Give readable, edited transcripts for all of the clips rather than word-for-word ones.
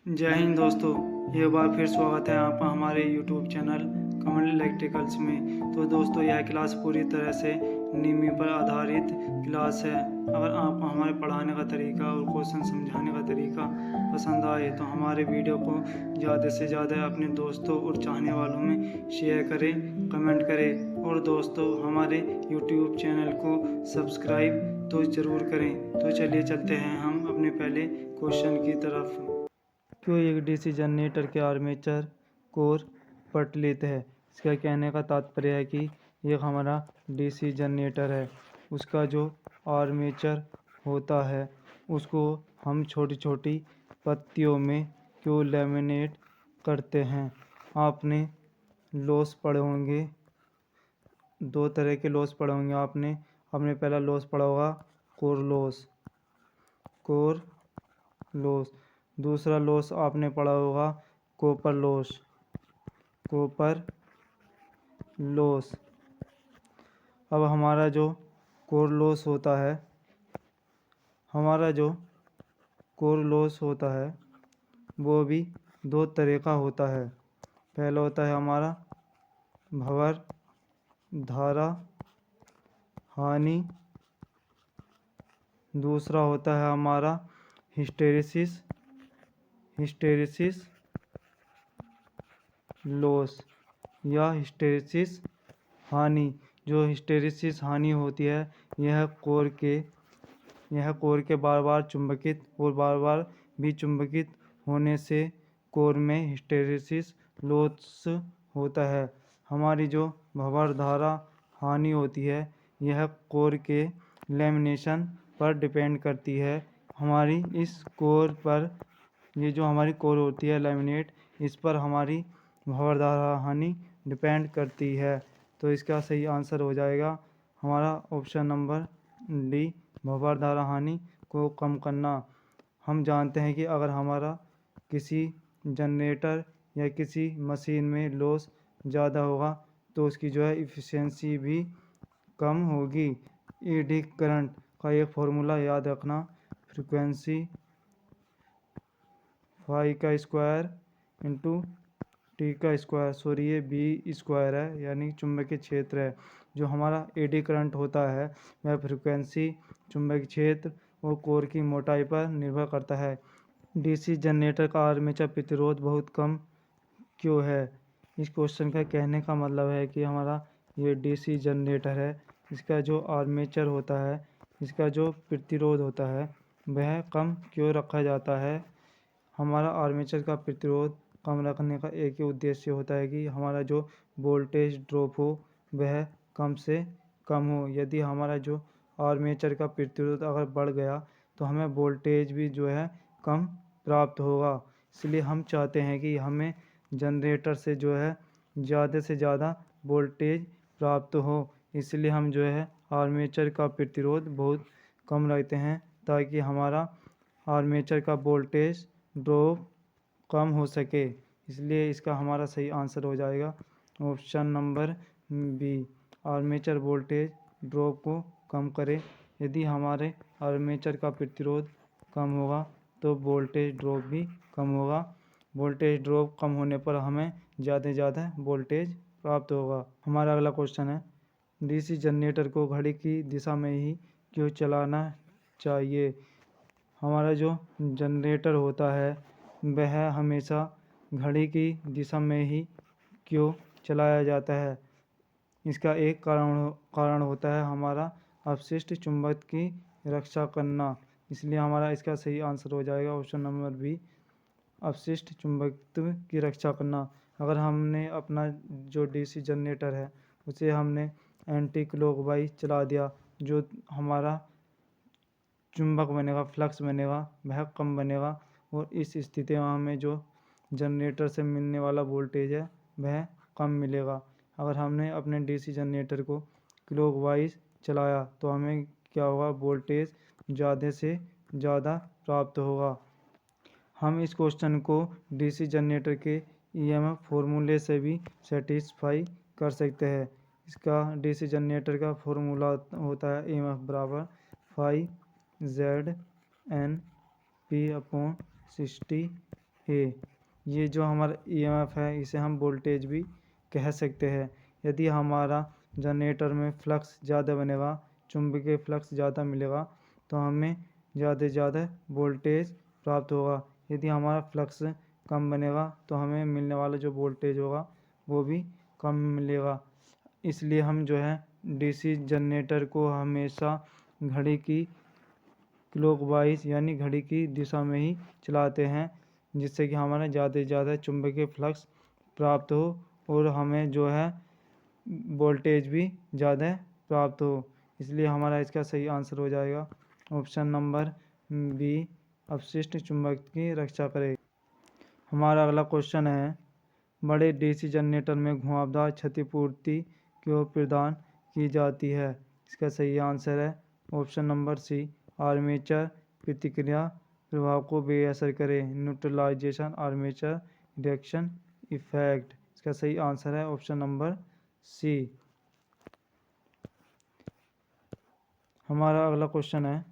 जय हिंद दोस्तों। एक बार फिर स्वागत है आपका हमारे YouTube चैनल कमल इलेक्ट्रिकल्स में। तो दोस्तों यह क्लास पूरी तरह से निमी पर आधारित क्लास है। अगर आपको हमारे पढ़ाने का तरीका और क्वेश्चन समझाने का तरीका पसंद आए तो हमारे वीडियो को ज़्यादा से ज़्यादा अपने दोस्तों और चाहने वालों में शेयर करें, कमेंट करें और दोस्तों हमारे YouTube चैनल को सब्सक्राइब तो ज़रूर करें। तो चलिए चलते हैं हम अपने पहले क्वेश्चन की तरफ। क्यों एक डीसी जनरेटर के आर्मेचर कोर पटलित है? इसका कहने का तात्पर्य है कि एक हमारा डीसी जनरेटर है, उसका जो आर्मेचर होता है उसको हम छोटी छोटी पत्तियों में क्यों लैमिनेट करते हैं। आपने लॉस पढ़े होंगे, दो तरह के लॉस पढ़े होंगे आपने पहला लॉस पढ़ा होगा कोर लॉस। दूसरा लॉस आपने पढ़ा होगा कॉपर लॉस। अब हमारा जो कोर लॉस होता है वो भी दो तरह का होता है। पहला होता है हमारा भंवर धारा हानि, दूसरा होता है हमारा हिस्टैरिसीस लॉस या हिस्टैरिसीस हानि। जो हिस्टैरिसीस हानि होती है यह कोर के बार बार चुंबकित और बार बार विचुंबकित होने से कोर में हिस्टैरिसीस लॉस होता है। हमारी जो भंवर धारा हानि होती है यह कोर के लैमिनेशन पर डिपेंड करती है। हमारी इस कोर पर, ये जो हमारी कोर होती है लैमिनेट, इस पर हमारी भंवर धारा हानि डिपेंड करती है। तो इसका सही आंसर हो जाएगा हमारा ऑप्शन नंबर डी, भंवर धारा हानि को कम करना। हम जानते हैं कि अगर हमारा किसी जनरेटर या किसी मशीन में लॉस ज़्यादा होगा तो उसकी जो है इफ़िशियंसी भी कम होगी। एडी करंट का एक फॉर्मूला याद रखना, फ्रीक्वेंसी फाई का स्क्वायर इंटू टी का स्क्वायर, सॉरी ये बी स्क्वायर है यानी चुंबकीय क्षेत्र है। जो हमारा एडी करंट होता है वह फ्रीक्वेंसी, चुंबकीय क्षेत्र और कोर की मोटाई पर निर्भर करता है। डीसी जनरेटर का आर्मेचर प्रतिरोध बहुत कम क्यों है? इस क्वेश्चन का कहने का मतलब है कि हमारा ये डीसी जनरेटर है, इसका जो आर्मेचर होता है, इसका जो प्रतिरोध होता है वह कम क्यों रखा जाता है। हमारा आर्मेचर का प्रतिरोध कम रखने का एक ही उद्देश्य होता है कि हमारा जो वोल्टेज ड्रॉप हो वह कम से कम हो। यदि हमारा जो आर्मेचर का प्रतिरोध अगर बढ़ गया तो हमें वोल्टेज भी जो है कम प्राप्त होगा। इसलिए हम चाहते हैं कि हमें जनरेटर से जो है ज़्यादा से ज़्यादा वोल्टेज प्राप्त हो। इसलिए हम जो है आर्मेचर का प्रतिरोध बहुत कम रखते हैं ताकि हमारा आर्मेचर का वोल्टेज ड्रॉप कम हो सके। इसलिए इसका हमारा सही आंसर हो जाएगा option number B, armature voltage drop को कम करे। यदि हमारे आर्मेचर का प्रतिरोध कम होगा तो वोल्टेज ड्रॉप भी कम होगा। वोल्टेज ड्रॉप कम होने पर हमें ज़्यादा से ज़्यादा वोल्टेज प्राप्त होगा। हमारा अगला क्वेश्चन है, डीसी जनरेटर को घड़ी की दिशा में ही क्यों चलाना चाहिए? हमारा जो जनरेटर होता है वह हमेशा घड़ी की दिशा में ही क्यों चलाया जाता है? इसका एक कारण होता है हमारा अपशिष्ट चुंबक की रक्षा करना। इसलिए हमारा इसका सही आंसर हो जाएगा ऑप्शन नंबर बी, अपशिष्ट चुंबकत्व की रक्षा करना। अगर हमने अपना जो डीसी जनरेटर है उसे हमने एंटी क्लॉकवाइज चला दिया, जो हमारा चुंबक बनेगा, फ्लक्स बनेगा, वह कम बनेगा और इस स्थिति में हमें जो जनरेटर से मिलने वाला वोल्टेज है वह कम मिलेगा। अगर हमने अपने डीसी जनरेटर को क्लॉकवाइज चलाया तो हमें क्या होगा, वोल्टेज ज़्यादा से ज़्यादा प्राप्त होगा। हम इस क्वेश्चन को डीसी जनरेटर के ईएमएफ फॉर्मूले से भी सेटिस्फाई कर सकते हैं। इसका डीसी जनरेटर का फॉर्मूला होता है ईएमएफ बराबर phi z n p upon 60 a. ये जो हमारा ईएमएफ है इसे हम वोल्टेज भी कह सकते हैं। यदि हमारा जनरेटर में फ्लक्स ज़्यादा बनेगा, चुंबकीय फ्लक्स ज़्यादा मिलेगा, तो हमें ज़्यादा से ज़्यादा वोल्टेज प्राप्त होगा। यदि हमारा फ्लक्स कम बनेगा तो हमें मिलने वाला जो वोल्टेज होगा वो भी कम मिलेगा। इसलिए हम जो है डीसी जनरेटर को हमेशा घड़ी की क्लॉकवाइज यानी घड़ी की दिशा में ही चलाते हैं, जिससे कि हमारा ज़्यादा से ज़्यादा चुंबकीय फ्लक्स प्राप्त हो और हमें जो है वोल्टेज भी ज़्यादा प्राप्त हो। इसलिए हमारा इसका सही आंसर हो जाएगा ऑप्शन नंबर बी, अपशिष्ट चुंबक की रक्षा करे। हमारा अगला क्वेश्चन है, बड़े डीसी जनरेटर में घुमावदार क्षतिपूर्ति क्यों प्रदान की जाती है? इसका सही आंसर है ऑप्शन नंबर सी, आर्मेचर प्रतिक्रिया प्रभाव को बेअसर करे, न्यूट्रलाइजेशन आर्मेचर रिएक्शन इफेक्ट। इसका सही आंसर है ऑप्शन नंबर सी। हमारा अगला क्वेश्चन है,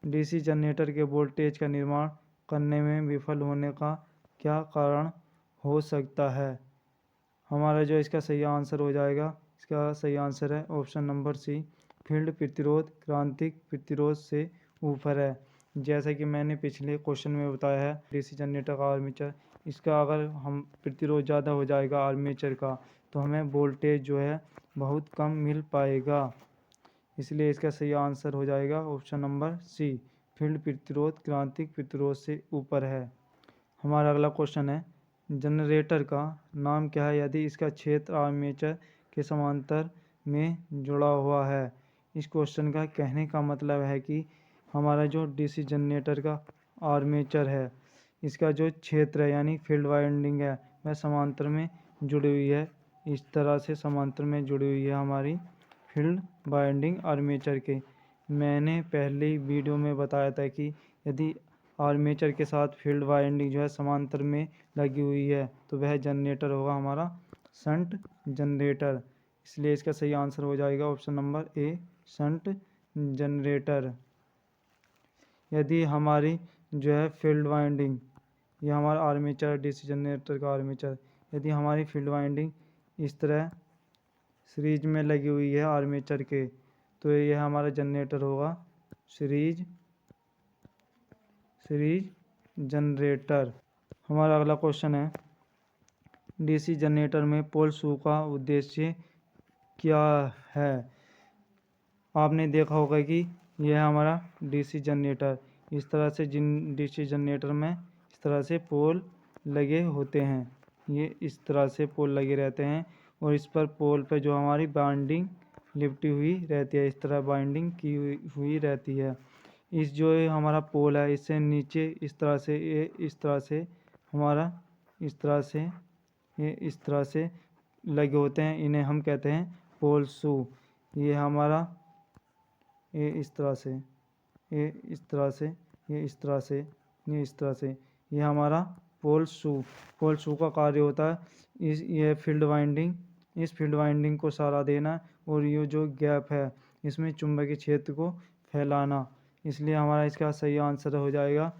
डीसी जनरेटर के वोल्टेज का निर्माण करने में विफल होने का क्या कारण हो सकता है? हमारा जो इसका सही आंसर हो जाएगा, इसका सही आंसर है ऑप्शन नंबर सी, फील्ड प्रतिरोध क्रांतिक प्रतिरोध से ऊपर है। जैसा कि मैंने पिछले क्वेश्चन में बताया है, डीसी जनरेटर का आर्मेचर, इसका अगर हम प्रतिरोध ज़्यादा हो जाएगा आर्मेचर का, तो हमें वोल्टेज जो है बहुत कम मिल पाएगा। इसलिए इसका सही आंसर हो जाएगा ऑप्शन नंबर सी, फील्ड प्रतिरोध क्रांतिक प्रतिरोध से ऊपर है। हमारा अगला क्वेश्चन है, जनरेटर का नाम क्या है यदि इसका क्षेत्र आर्मेचर के समांतर में जुड़ा हुआ है? इस क्वेश्चन का कहने का मतलब है कि हमारा जो डीसी जनरेटर का आर्मेचर है, इसका जो क्षेत्र है यानी फील्ड वाइंडिंग है वह समांतर में जुड़ी हुई है। इस तरह से समांतर में जुड़ी हुई है हमारी फील्ड वाइंडिंग आर्मेचर के। मैंने पहले वीडियो में बताया था कि यदि आर्मेचर के साथ फील्ड वाइंडिंग जो है समांतर में लगी हुई है तो वह जनरेटर होगा हमारा शंट जनरेटर। इसलिए इसका सही आंसर हो जाएगा option number A, shunt generator. यदि हमारी जो है फील्ड वाइंडिंग, यह हमारा आर्मेचर डीसी जनरेटर का आर्मेचर, यदि हमारी फील्ड वाइंडिंग इस तरह सीरीज में लगी हुई है आर्मेचर के, तो यह हमारा जनरेटर होगा सीरीज जनरेटर। हमारा अगला क्वेश्चन है, डीसी जनरेटर में पोल शू का उद्देश्य क्या है? आपने देखा होगा कि यह हमारा डीसी जनरेटर, इस तरह से जिन डीसी जनरेटर में इस तरह से पोल लगे होते हैं, ये इस तरह से पोल लगे रहते हैं और इस पर पोल पे जो हमारी बाइंडिंग लिपटी हुई रहती है, इस तरह बाइंडिंग की हुई रहती है। इस जो हमारा पोल है इससे नीचे इस तरह से ये इस तरह से हमारा इस तरह से ये इस तरह से लगे होते हैं, इन्हें हम कहते हैं पोल शू। ये हमारा ये इस तरह से, ये इस तरह से, ये इस तरह से, ये इस तरह से, ये हमारा पोल शू का कार्य होता है ये फील्ड वाइंडिंग, इस फील्ड वाइंडिंग को सहारा देना और ये जो गैप है इसमें चुंबकीय क्षेत्र को फैलाना। इसलिए हमारा इसका सही आंसर हो जाएगा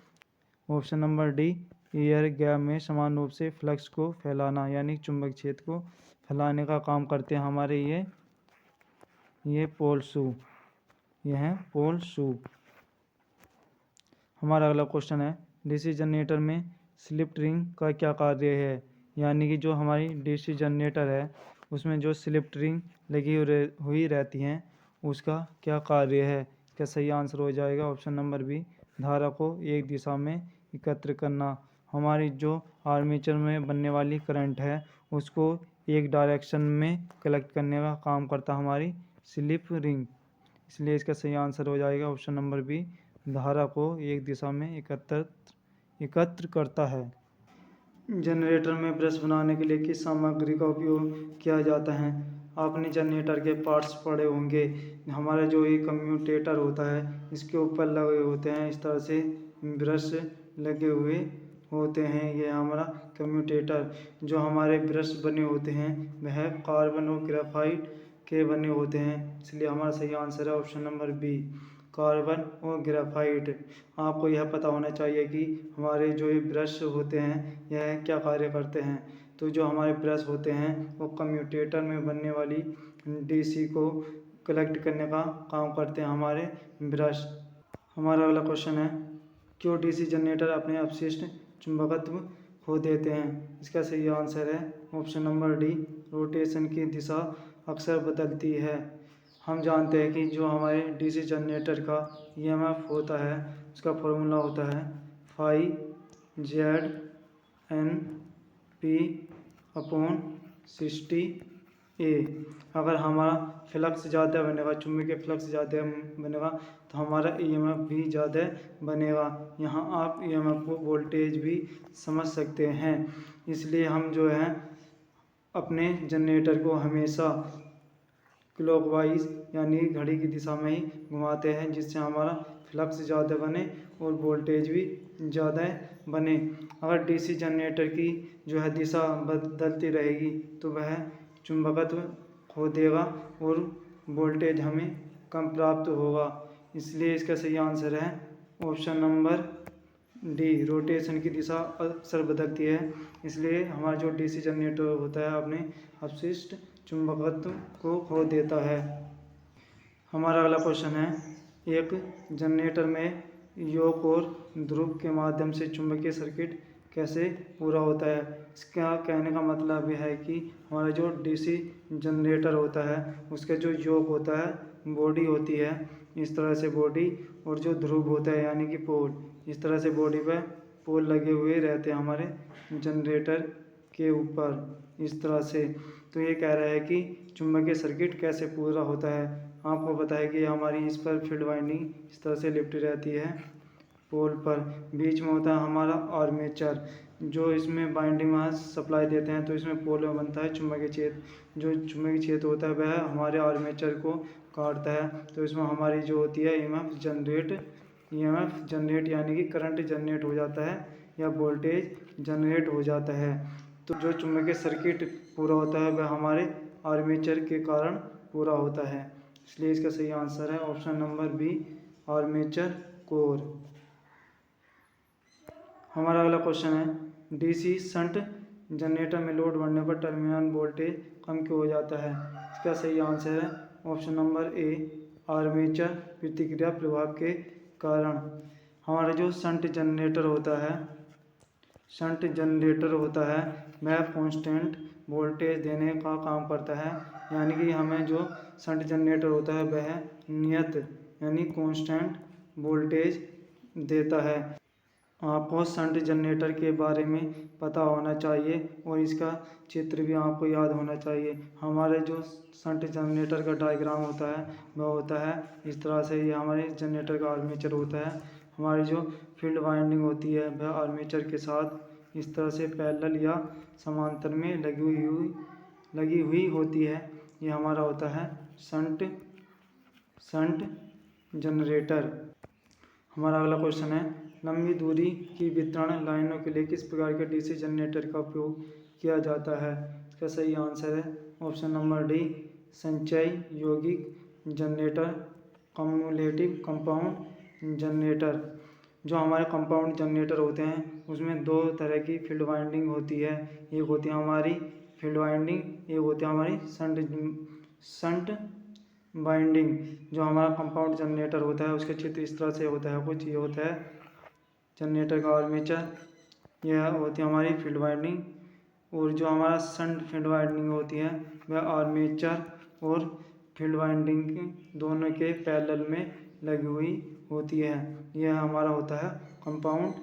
option number D, air gap में समान रूप से फ्लक्स को फैलाना, यानी चुंबक क्षेत्र को फैलाने का काम करते हैं हमारे ये पोल शू, ये हैं पोल शू। हमारा अगला क्वेश्चन है, डीसी जनरेटर में स्लिप रिंग का क्या कार्य है? यानी कि जो हमारी डीसी जनरेटर है उसमें जो स्लिप रिंग लगी हुई रहती हैं उसका क्या कार्य है? क्या सही आंसर हो जाएगा ऑप्शन नंबर बी, धारा को एक दिशा में एकत्र करना। हमारी जो आर्मेचर में बनने वाली करंट है उसको एक डायरेक्शन में कलेक्ट करने का काम करता हमारी स्लिप रिंग। इसलिए इसका सही आंसर हो जाएगा ऑप्शन नंबर बी, धारा को एक दिशा में एकत्र करता है। जनरेटर में ब्रश बनाने के लिए किस सामग्री का उपयोग किया जाता है? आपने जनरेटर के पार्ट्स पढ़े होंगे। हमारा जो ये कम्यूटेटर होता है इसके ऊपर लगे होते हैं इस तरह से ब्रश लगे हुए होते हैं। ये हमारा कम्यूटेटर, जो हमारे ब्रश बने होते हैं वह कार्बन और ग्रेफाइट के बने होते हैं। इसलिए हमारा सही आंसर है ऑप्शन नंबर बी, कार्बन और ग्रेफाइट। आपको यह पता होना चाहिए कि हमारे जो ये ब्रश होते हैं यह क्या कार्य करते हैं। तो जो हमारे ब्रश होते हैं वो कम्यूटेटर में बनने वाली डीसी को कलेक्ट करने का काम करते हैं हमारे ब्रश। हमारा अगला क्वेश्चन है, क्यों डीसी जनरेटर अपने अपशिष्ट चुंबकत्व खो देते हैं। इसका सही आंसर है ऑप्शन नंबर डी, रोटेशन की दिशा अक्सर बदलती है। हम जानते हैं कि जो हमारे डीसी जनरेटर का ईएमएफ होता है उसका फॉर्मूला होता है phi z n p upon 60 a. अगर हमारा फ्लक्स ज़्यादा बनेगा, चुंबकीय फ्लक्स ज़्यादा बनेगा तो हमारा ईएमएफ भी ज़्यादा बनेगा। यहाँ आप ईएमएफ को वोल्टेज भी समझ सकते हैं। इसलिए हम जो है अपने जनरेटर को हमेशा क्लॉकवाइज यानी घड़ी की दिशा में ही घुमाते हैं, जिससे हमारा फ्लक्स ज़्यादा बने और वोल्टेज भी ज़्यादा बने। अगर डीसी जनरेटर की जो है दिशा बदलती रहेगी तो वह चुंबकत्व खो देगा और वोल्टेज हमें कम प्राप्त होगा। इसलिए इसका सही आंसर है ऑप्शन नंबर डी, रोटेशन की दिशा अक्सर बदलती है। इसलिए हमारा जो डीसी जनरेटर होता है अपने अपशिष्ट चुंबकत्व को खो देता है। हमारा अगला क्वेश्चन है, एक जनरेटर में योक और ध्रुव के माध्यम से चुंबकीय सर्किट कैसे पूरा होता है। इसका कहने का मतलब यह है कि हमारा जो डीसी जनरेटर होता है उसका जो योक होता है, बॉडी होती है इस तरह से बॉडी, और जो ध्रुव होता है यानी कि पोल, इस तरह से बॉडी पर पोल लगे हुए रहते हैं हमारे जनरेटर के ऊपर इस तरह से। तो ये कह रहा है कि चुंबकीय सर्किट कैसे पूरा होता है। आपको पता है कि हमारी इस पर फील्ड वाइंडिंग इस तरह से लिपटी रहती है पोल पर। बीच में होता है हमारा आर्मेचर, जो इसमें बाइंडिंग वहाँ सप्लाई देते हैं, तो इसमें पोल में बनता है चुंबकीय क्षेत्र। जो चुंबकीय क्षेत्र होता है वह हमारे आर्मेचर को काटता है, तो इसमें हमारी जो होती है ईएमएफ जनरेट यानी कि करंट जनरेट हो जाता है या वोल्टेज जनरेट हो जाता है। तो जो चुंबकीय सर्किट पूरा होता है वह हमारे आर्मेचर के कारण पूरा होता है। इसलिए इसका सही आंसर है option number B, armature core. हमारा अगला क्वेश्चन है, डीसी शंट जनरेटर में लोड बढ़ने पर टर्मिनल वोल्टेज कम क्यों हो जाता है। इसका सही आंसर है ऑप्शन नंबर ए, आर्मेचर प्रतिक्रिया प्रभाव के कारण। हमारा जो शंट जनरेटर होता है वह कांस्टेंट वोल्टेज देने का काम करता है, यानी कि हमें जो शंट जनरेटर होता है वह नियत यानी कांस्टेंट वोल्टेज देता है। आपको शंट जनरेटर के बारे में पता होना चाहिए और इसका चित्र भी आपको याद होना चाहिए। हमारे जो शंट जनरेटर का डायग्राम होता है वह होता है इस तरह से। ये हमारे जनरेटर का आर्मेचर होता है। हमारी जो फील्ड वाइंडिंग होती है वह आर्मेचर के साथ इस तरह से पैरेलल या समांतर में लगी हुई होती है। ये हमारा होता है शंट जनरेटर। हमारा अगला क्वेश्चन है, लंबी दूरी की वितरण लाइनों के लिए किस प्रकार के डीसी जनरेटर का उपयोग किया जाता है। इसका सही आंसर है ऑप्शन नंबर डी, संचयी यौगिक जनरेटर, कम्युलेटिव कंपाउंड जनरेटर। जो हमारे कंपाउंड जनरेटर होते हैं उसमें दो तरह की फील्ड वाइंडिंग होती है। एक होती है हमारी फील्ड वाइंडिंग, एक होती है हमारी शंट बाइंडिंग। जो हमारा कंपाउंड जनरेटर होता है उसका चित्र इस तरह से होता है कुछ। ये होता है जनरेटर का आर्मेचर, यह होती है हमारी फील्ड वाइंडिंग, और जो हमारा शंट फील्ड वाइंडिंग होती है वह आर्मेचर और फील्ड वाइंडिंग दोनों के पैरेलल में लगी हुई होती है। यह हमारा होता है कंपाउंड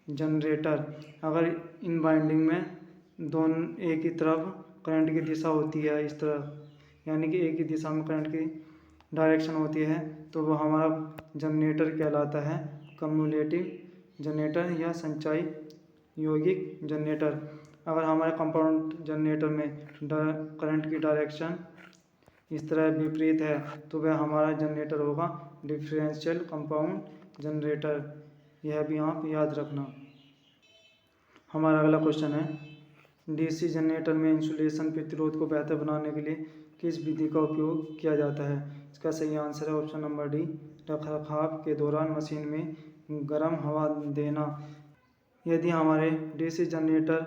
जनरेटर। अगर इन वाइंडिंग में दोनों एक ही तरफ करंट की दिशा होती है इस तरह, यानी कि एक ही दिशा में करंट की डायरेक्शन होती है, तो वह हमारा जनरेटर कहलाता है कम्युलेटिव जनरेटर या संचयी यौगिक जनरेटर। अगर हमारे कंपाउंड जनरेटर में करंट की डायरेक्शन इस तरह विपरीत है तो वह हमारा जनरेटर होगा डिफरेंशियल कंपाउंड जनरेटर। यह भी आप याद रखना। हमारा अगला क्वेश्चन है, डीसी जनरेटर में इंसुलेशन प्रतिरोध को बेहतर बनाने के लिए किस विधि का उपयोग किया जाता है। इसका सही आंसर है ऑप्शन नंबर डी, रखरखाव के दौरान मशीन में गर्म हवा देना। यदि हमारे डीसी जनरेटर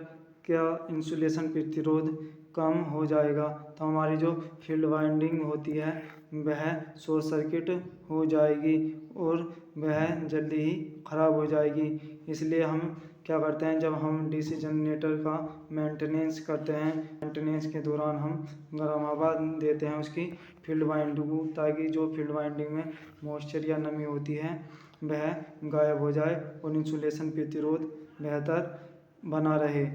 का इंसुलेशन प्रतिरोध कम हो जाएगा तो हमारी जो फील्ड वाइंडिंग होती है वह शॉर्ट सर्किट हो जाएगी और वह जल्दी ही ख़राब हो जाएगी। इसलिए हम क्या करते हैं, जब हम डीसी जनरेटर का मेंटेनेंस करते हैं, मेंटेनेंस के दौरान हम गर्म हवा देते हैं उसकी फील्ड वाइंडिंग को, ताकि जो फील्ड वाइंडिंग में मॉइस्चर या नमी होती है वह गायब हो जाए और इंसुलेशन प्रतिरोध बेहतर बना रहे।